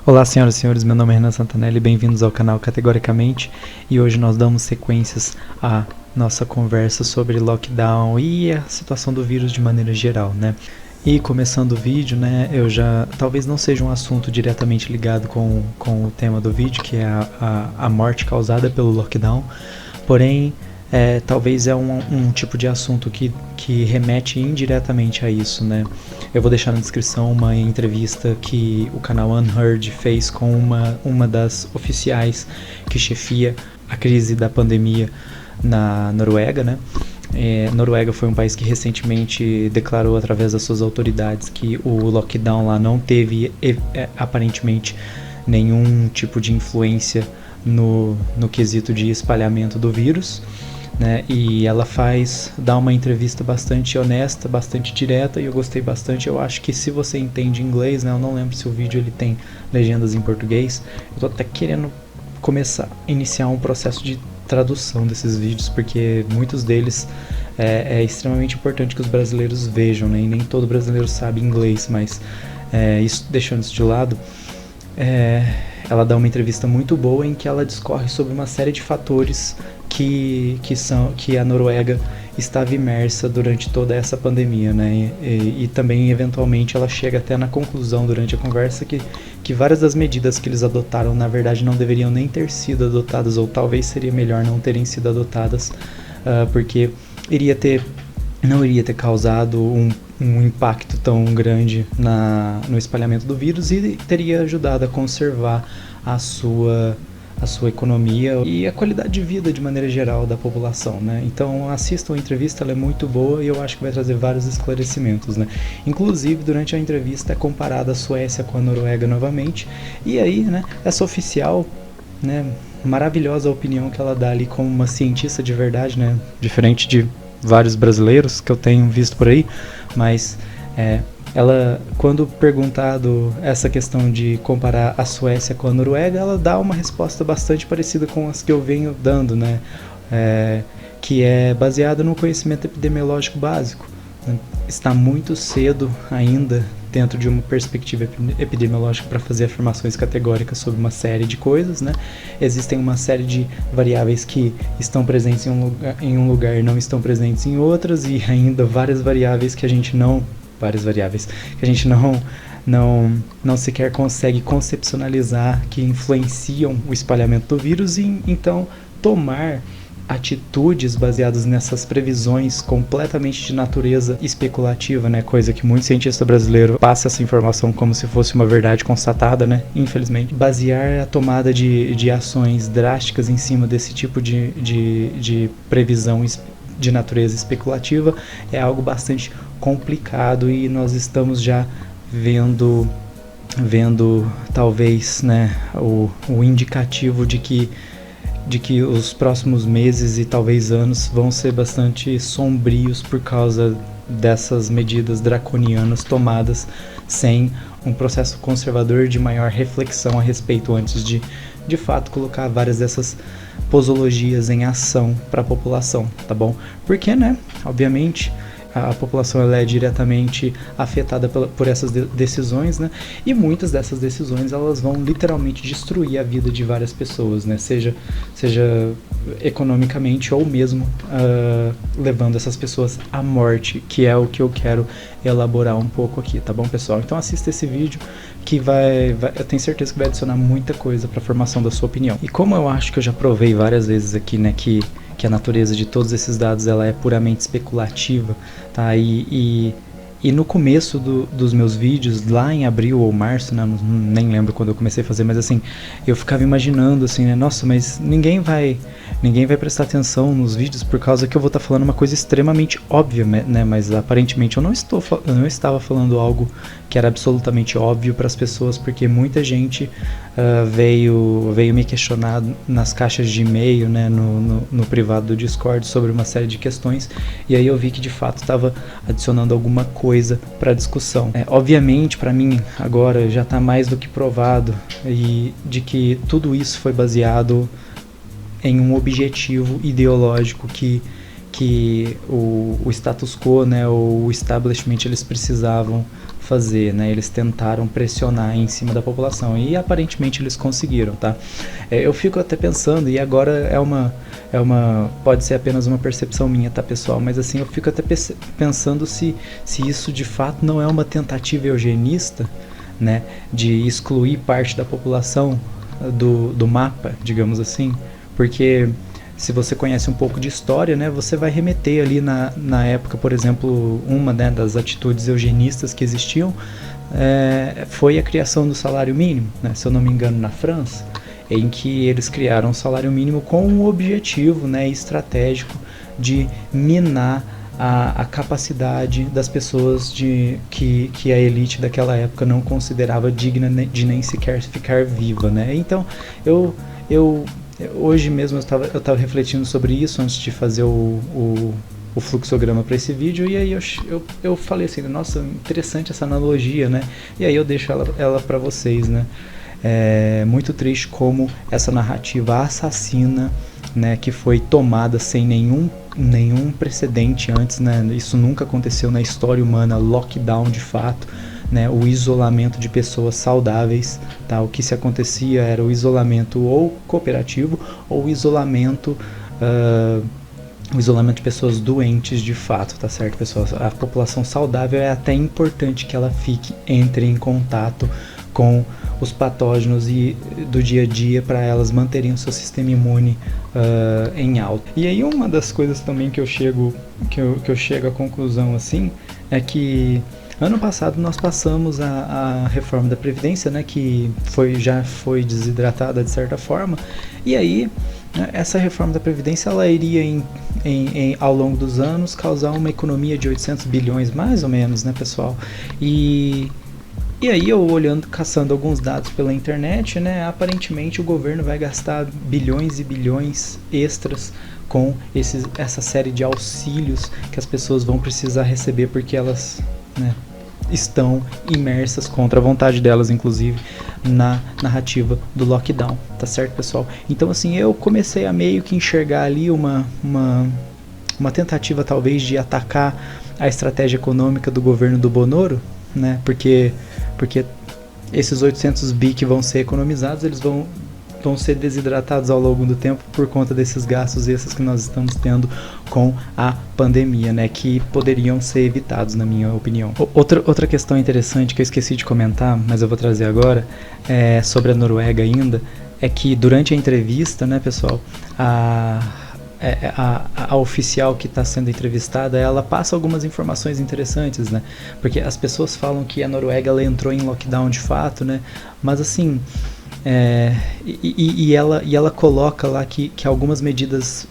Olá, senhoras e senhores, meu nome é Renan Santanelli, bem-vindos ao canal Categoricamente, e hoje nós damos sequências à nossa conversa sobre lockdown e a situação do vírus de maneira geral, né? E começando o vídeo, né, talvez não seja um assunto diretamente ligado com o tema do vídeo, que é a morte causada pelo lockdown, porém, talvez é um tipo de assunto que remete indiretamente a isso, né? Eu vou deixar na descrição uma entrevista que o canal Unheard fez com uma das oficiais que chefia a crise da pandemia na Noruega, né? Noruega foi um país que recentemente declarou através das suas autoridades que o lockdown lá não teve aparentemente nenhum tipo de influência no quesito de espalhamento do vírus, né? E ela dá uma entrevista bastante honesta, bastante direta, e eu gostei bastante. Eu acho que se você entende inglês, né, eu não lembro se o vídeo ele tem legendas em português, eu tô até querendo iniciar um processo de tradução desses vídeos, porque muitos deles é extremamente importante que os brasileiros vejam, né? E nem todo brasileiro sabe inglês, mas isso, deixando isso de lado, ela dá uma entrevista muito boa em que ela discorre sobre uma série de fatores que a Noruega estava imersa durante toda essa pandemia, né? E também, eventualmente, ela chega até na conclusão durante a conversa que várias das medidas que eles adotaram, na verdade, não deveriam nem ter sido adotadas, ou talvez seria melhor não terem sido adotadas, porque não iria ter causado um impacto tão grande no espalhamento do vírus e teria ajudado a conservar a sua economia e a qualidade de vida de maneira geral da população, né? Então assistam a entrevista, ela é muito boa e eu acho que vai trazer vários esclarecimentos, né? Inclusive, durante a entrevista é comparada a Suécia com a Noruega novamente, e aí, né, essa oficial, né, maravilhosa opinião que ela dá ali como uma cientista de verdade, né, diferente de vários brasileiros que eu tenho visto por aí, mas ela, quando perguntado essa questão de comparar a Suécia com a Noruega, ela dá uma resposta bastante parecida com as que eu venho dando, né? Que é baseada no conhecimento epidemiológico básico, né? Está muito cedo ainda, dentro de uma perspectiva epidemiológica, para fazer afirmações categóricas sobre uma série de coisas, né? Existem uma série de variáveis que estão presentes em um lugar e não estão presentes em outras, e ainda várias variáveis que a gente não sequer consegue conceptualizar, que influenciam o espalhamento do vírus, e então tomar atitudes baseadas nessas previsões completamente de natureza especulativa, né? Coisa que muito cientista brasileiro passa essa informação como se fosse uma verdade constatada, né? Infelizmente, basear a tomada de ações drásticas em cima desse tipo de previsão de natureza especulativa é algo bastante complicado, e nós estamos já vendo talvez, né, o indicativo de que os próximos meses e talvez anos vão ser bastante sombrios por causa dessas medidas draconianas tomadas sem um processo conservador de maior reflexão a respeito, antes de fato colocar várias dessas posologias em ação para a população, tá bom? Porque, né, obviamente, a população ela é diretamente afetada por essas decisões, né? E muitas dessas decisões elas vão literalmente destruir a vida de várias pessoas, né? Seja economicamente ou mesmo levando essas pessoas à morte, que é o que eu quero elaborar um pouco aqui, tá bom, pessoal? Então assista esse vídeo que eu tenho certeza que vai adicionar muita coisa para a formação da sua opinião. E como eu acho que eu já provei várias vezes aqui, né, que a natureza de todos esses dados ela é puramente especulativa, tá? E no começo dos meus vídeos, lá em abril ou março, né, nem lembro quando eu comecei a fazer, mas assim, eu ficava imaginando assim, né, nossa, mas ninguém vai prestar atenção nos vídeos por causa que eu vou estar falando uma coisa extremamente óbvia, né, mas aparentemente eu não estava falando algo que era absolutamente óbvio para as pessoas, porque muita gente veio me questionar nas caixas de e-mail, né, no privado do Discord, sobre uma série de questões, e aí eu vi que de fato estava adicionando alguma coisa para a discussão. Obviamente, para mim, agora já está mais do que provado e de que tudo isso foi baseado em um objetivo ideológico que o status quo, né, o establishment, eles precisavam fazer, né? Eles tentaram pressionar em cima da população e aparentemente eles conseguiram, tá? Eu fico até pensando, e agora pode ser apenas uma percepção minha, tá, pessoal? Mas assim, eu fico até pensando se isso de fato não é uma tentativa eugenista, né? De excluir parte da população do mapa, digamos assim, porque se você conhece um pouco de história, né, você vai remeter ali na época, por exemplo, uma, né, das atitudes eugenistas que existiam foi a criação do salário mínimo, né, se eu não me engano, na França, em que eles criaram o salário mínimo com o objetivo, né, estratégico de minar a capacidade das pessoas que a elite daquela época não considerava digna de nem sequer ficar viva, né? Então, hoje mesmo eu estava refletindo sobre isso antes de fazer o fluxograma para esse vídeo, e aí eu falei assim, nossa, interessante essa analogia, né? E aí eu deixo ela para vocês, né? É muito triste como essa narrativa assassina, né, que foi tomada sem nenhum precedente antes, né? Isso nunca aconteceu na história humana, lockdown de fato, né? O isolamento de pessoas saudáveis, tá? O que se acontecia era o isolamento ou cooperativo ou o isolamento de pessoas doentes de fato, tá certo, pessoal? A população saudável é até importante que ela entre em contato com os patógenos e do dia a dia para elas manterem o seu sistema imune em alta. E aí uma das coisas também que eu chego à conclusão assim é que ano passado nós passamos a reforma da Previdência, né, que já foi desidratada de certa forma, e aí essa reforma da Previdência ela iria ao longo dos anos causar uma economia de 800 bilhões mais ou menos, né, pessoal? E aí eu caçando alguns dados pela internet, né, aparentemente o governo vai gastar bilhões e bilhões extras com essa série de auxílios que as pessoas vão precisar receber porque elas, né, estão imersas contra a vontade delas, inclusive, na narrativa do lockdown, tá certo, pessoal? Então assim, eu comecei a meio que enxergar ali uma tentativa talvez de atacar a estratégia econômica do governo do Bonoro, né, porque esses 800 bi que vão ser economizados, eles vão ser desidratados ao longo do tempo por conta desses gastos extras que nós estamos tendo com a pandemia, né, que poderiam ser evitados, na minha opinião. Outra questão interessante que eu esqueci de comentar, mas eu vou trazer agora, sobre a Noruega ainda, é que durante a entrevista, né, pessoal, a oficial que está sendo entrevistada, ela passa algumas informações interessantes, né? Porque as pessoas falam que a Noruega ela entrou em lockdown de fato, né? Mas assim, ela coloca lá que algumas medidas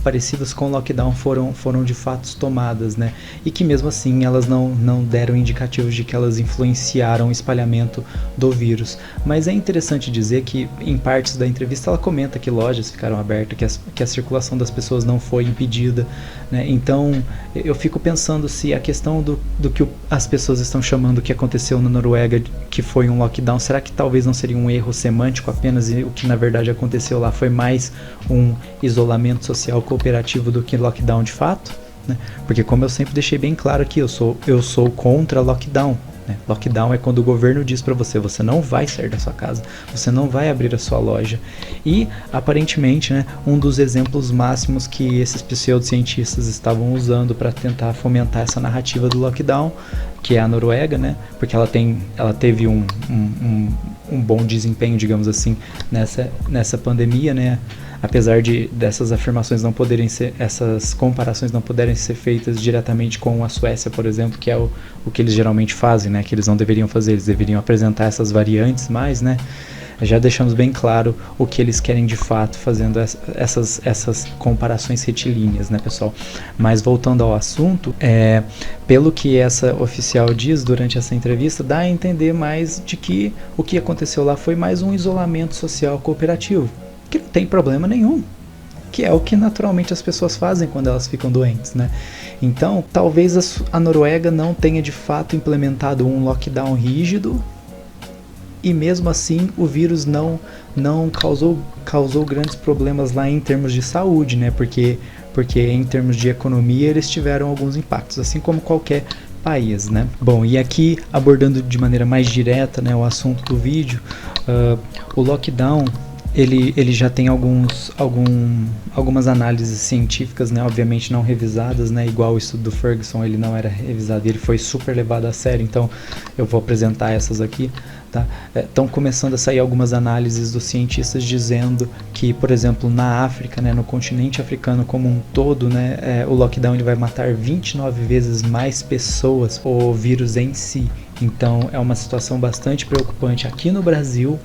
parecidas com o lockdown foram de fato tomadas, né? E que mesmo assim elas não deram indicativos de que elas influenciaram o espalhamento do vírus. Mas é interessante dizer que em partes da entrevista ela comenta que lojas ficaram abertas, que a circulação das pessoas não foi impedida, né? Então eu fico pensando se a questão do que as pessoas estão chamando que aconteceu na Noruega, que foi um lockdown, será que talvez não seria um erro semântico apenas, e o que na verdade aconteceu lá foi mais um isolamento social cooperativo do que lockdown de fato, né? Porque como eu sempre deixei bem claro aqui, eu sou contra lockdown, né? Lockdown é quando o governo diz para você não vai sair da sua casa, você não vai abrir a sua loja. E aparentemente, né, um dos exemplos máximos que esses pseudocientistas estavam usando para tentar fomentar essa narrativa do lockdown, que é a Noruega, né, porque ela teve um bom desempenho, digamos assim, nessa pandemia, né, apesar dessas afirmações não poderem ser, essas comparações não poderem ser feitas diretamente com a Suécia, por exemplo, que é o que eles geralmente fazem, né, que eles não deveriam fazer, eles deveriam apresentar essas variantes mais, né, já deixamos bem claro o que eles querem de fato fazendo essas comparações retilíneas, né, pessoal? Mas voltando ao assunto, pelo que essa oficial diz durante essa entrevista, dá a entender mais de que o que aconteceu lá foi mais um isolamento social cooperativo, que não tem problema nenhum, que é o que naturalmente as pessoas fazem quando elas ficam doentes, né? Então, talvez a Noruega não tenha de fato implementado um lockdown rígido, e mesmo assim o vírus não causou grandes problemas lá em termos de saúde, né? Porque em termos de economia eles tiveram alguns impactos, assim como qualquer país, né? Bom, e aqui abordando de maneira mais direta, né, o assunto do vídeo, o lockdown ele já tem algumas análises científicas, né, obviamente não revisadas, né, igual o estudo do Ferguson, ele não era revisado, ele foi super levado a sério, então eu vou apresentar essas aqui. Tá? Estão começando a sair algumas análises dos cientistas dizendo que, por exemplo, na África, né, no continente africano como um todo, né, o lockdown ele vai matar 29 vezes mais pessoas, o vírus em si. Então é uma situação bastante preocupante aqui no Brasil.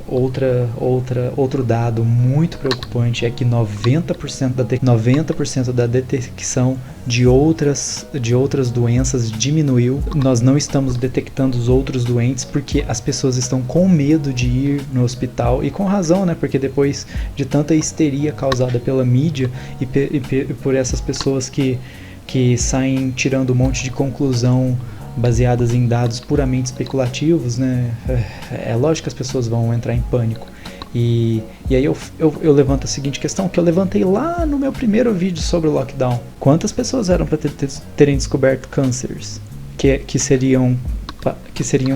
Outro dado muito preocupante é que 90% da detecção de outras doenças diminuiu. Nós não estamos detectando os outros doentes porque as pessoas estão com medo de ir no hospital, e com razão, né? Porque depois de tanta histeria causada pela mídia e por essas pessoas que saem tirando um monte de conclusão baseadas em dados puramente especulativos, né? É lógico que as pessoas vão entrar em pânico. E aí eu levanto a seguinte questão, que eu levantei lá no meu primeiro vídeo sobre o lockdown. Quantas pessoas eram para terem descoberto cânceres que seriam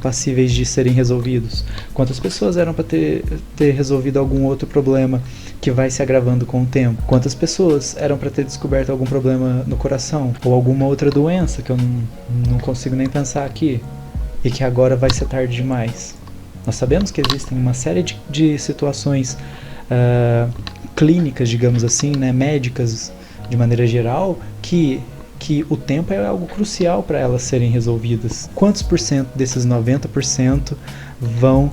passíveis de serem resolvidos? Quantas pessoas eram para ter resolvido algum outro problema que vai se agravando com o tempo? Quantas pessoas eram para ter descoberto algum problema no coração ou alguma outra doença que eu não consigo nem pensar aqui e que agora vai ser tarde demais? Nós sabemos que existem uma série de situações clínicas, digamos assim, né, médicas de maneira geral, que o tempo é algo crucial para elas serem resolvidas. Quantos por cento desses 90% vão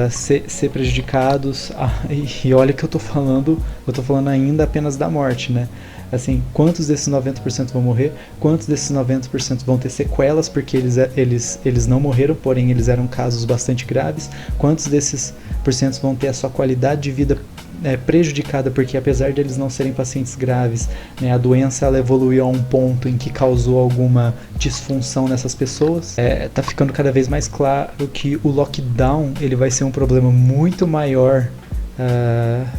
ser prejudicados? E olha que eu tô falando ainda apenas da morte, né? Assim, quantos desses 90% vão morrer? Quantos desses 90% vão ter sequelas porque eles não morreram, porém eles eram casos bastante graves? Quantos desses porcentos vão ter a sua qualidade de vida prejudicada porque, apesar de eles não serem pacientes graves, né, a doença ela evoluiu a um ponto em que causou alguma disfunção nessas pessoas? Tá ficando cada vez mais claro que o lockdown ele vai ser um problema muito maior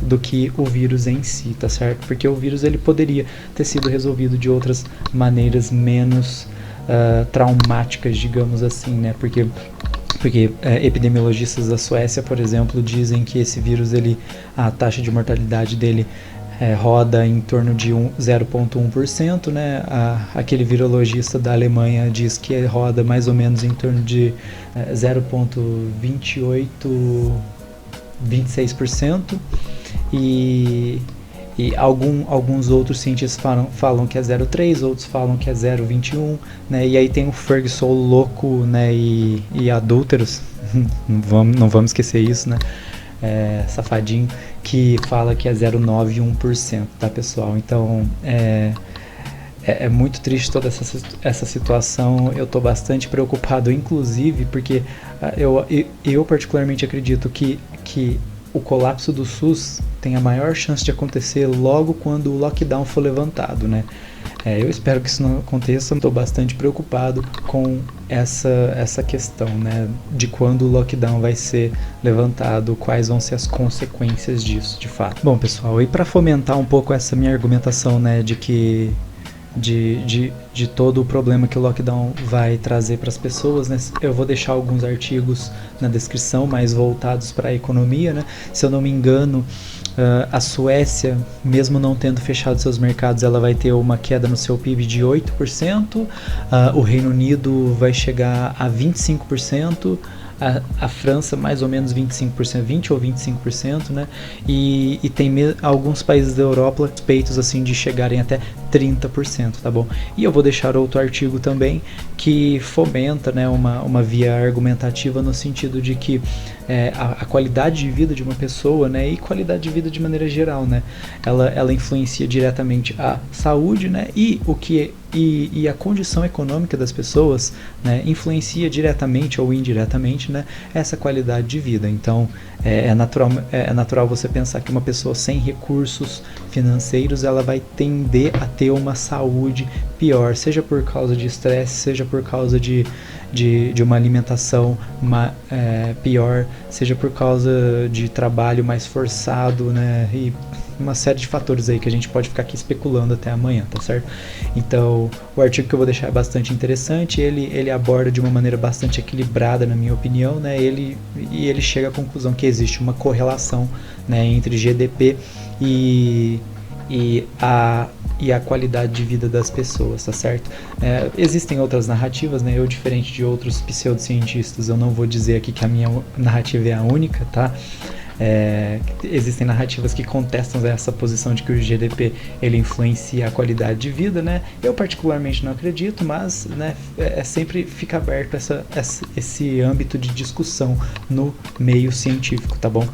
do que o vírus em si, tá certo? Porque o vírus ele poderia ter sido resolvido de outras maneiras menos traumáticas, digamos assim, né? Porque epidemiologistas da Suécia, por exemplo, dizem que esse vírus, a taxa de mortalidade dele roda em torno de 0,1%, né? Aquele virologista da Alemanha diz que roda mais ou menos em torno de 0,28%, 26%, e alguns outros cientistas falam que é 0,3, outros falam que é 0,21, né? E aí tem o Ferguson louco, né? E adúlteros, não vamos esquecer isso, né? Safadinho, que fala que é 0,9 e 1%, tá, pessoal? Então é muito triste toda essa situação. Eu estou bastante preocupado, inclusive porque eu particularmente acredito que o colapso do SUS tem a maior chance de acontecer logo quando o lockdown for levantado, né? Eu espero que isso não aconteça. Estou bastante preocupado com essa questão, né, de quando o lockdown vai ser levantado, quais vão ser as consequências disso, de fato. Bom, pessoal, e para fomentar um pouco essa minha argumentação, né, de que de todo o problema que o lockdown vai trazer para as pessoas, né? Eu vou deixar alguns artigos na descrição mais voltados para a economia, né? Se eu não me engano, a Suécia, mesmo não tendo fechado seus mercados, ela vai ter uma queda no seu PIB de 8%, o Reino Unido vai chegar a 25%, a França mais ou menos 25%, 20 ou 25%, né? E tem alguns países da Europa suspeitos assim de chegarem até 30%, tá bom? E eu vou deixar outro artigo também que fomenta, né, uma via argumentativa no sentido de que a qualidade de vida de uma pessoa, né, e qualidade de vida de maneira geral, né, ela influencia diretamente a saúde, né, e a condição econômica das pessoas, né, influencia diretamente ou indiretamente, né, essa qualidade de vida. Então é natural você pensar que uma pessoa sem recursos financeiros ela vai tender a ter uma saúde pior, seja por causa de estresse, seja por causa de uma alimentação pior, seja por causa de trabalho mais forçado, né, uma série de fatores aí que a gente pode ficar aqui especulando até amanhã, tá certo? Então, o artigo que eu vou deixar é bastante interessante, ele aborda de uma maneira bastante equilibrada, na minha opinião, né? Ele chega à conclusão que existe uma correlação, né, entre GDP e a qualidade de vida das pessoas, tá certo? Existem outras narrativas, né? Eu, diferente de outros pseudocientistas, eu não vou dizer aqui que a minha narrativa é a única, tá? Existem narrativas que contestam essa posição de que o GDP ele influencia a qualidade de vida, né? Eu particularmente não acredito, mas, né, sempre fica aberto esse âmbito de discussão no meio científico, tá bom?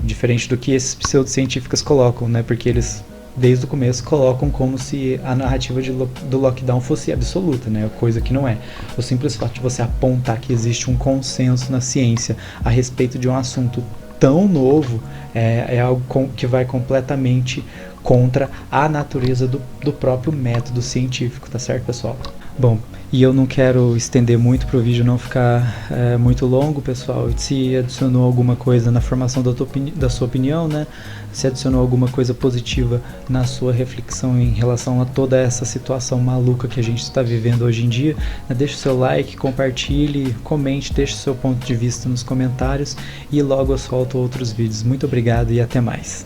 Diferente do que esses pseudocientíficos colocam, né? Porque eles desde o começo colocam como se a narrativa do lockdown fosse absoluta, né? Coisa que não é. O simples fato de você apontar que existe um consenso na ciência a respeito de um assunto tão novo é algo que vai completamente contra a natureza do próprio método científico, tá certo, pessoal? Bom, e eu não quero estender muito para o vídeo não ficar muito longo, pessoal. Se adicionou alguma coisa na formação da sua opinião, né? Se adicionou alguma coisa positiva na sua reflexão em relação a toda essa situação maluca que a gente está vivendo hoje em dia, né? Deixe o seu like, compartilhe, comente, deixe o seu ponto de vista nos comentários e logo eu solto outros vídeos. Muito obrigado e até mais.